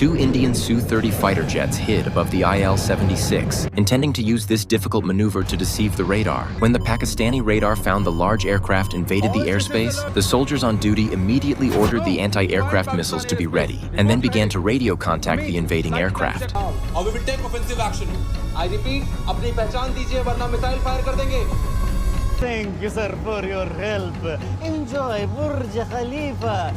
two Indian Su-30 fighter jets hid above the IL-76, intending to use this difficult maneuver to deceive the radar. When the Pakistani radar found the large aircraft invaded the airspace, the soldiers on duty immediately ordered the anti-aircraft missiles to be ready, and then began to radio contact the invading aircraft. We will take offensive action. I repeat, अपनी पहचान दीजिए वरना missile fire कर देंगे. Thank you, sir, for your help. Enjoy Burj Khalifa.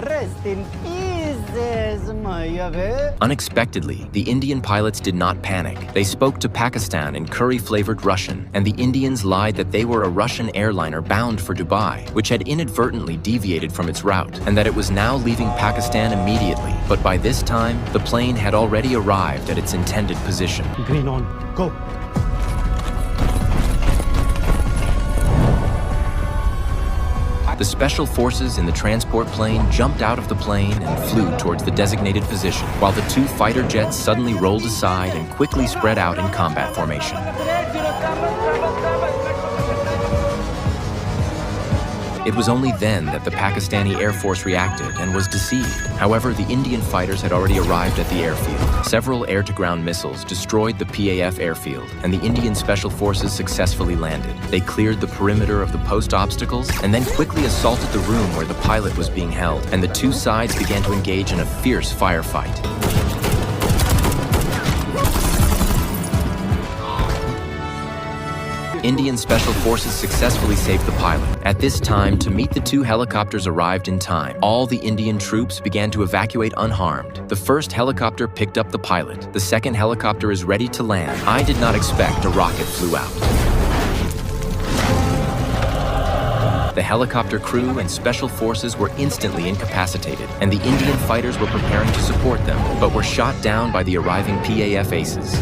Rest in peace, Mayave. Unexpectedly, the Indian pilots did not panic. They spoke to Pakistan in curry-flavored Russian, and the Indians lied that they were a Russian airliner bound for Dubai, which had inadvertently deviated from its route, and that it was now leaving Pakistan immediately. But by this time, the plane had already arrived at its intended position. Green on, go. The special forces in the transport plane jumped out of the plane and flew towards the designated position, while the two fighter jets suddenly rolled aside and quickly spread out in combat formation. It was only then that the Pakistani Air Force reacted and was deceived. However, the Indian fighters had already arrived at the airfield. Several air-to-ground missiles destroyed the PAF airfield, and the Indian Special Forces successfully landed. They cleared the perimeter of the post obstacles and then quickly assaulted the room where the pilot was being held, and the two sides began to engage in a fierce firefight. Indian Special Forces successfully saved the pilot. At this time, to meet the two helicopters arrived in time. All the Indian troops began to evacuate unharmed. The first helicopter picked up the pilot. The second helicopter is ready to land. I did not expect a rocket flew out. The helicopter crew and special forces were instantly incapacitated, and the Indian fighters were preparing to support them, but were shot down by the arriving PAF aces.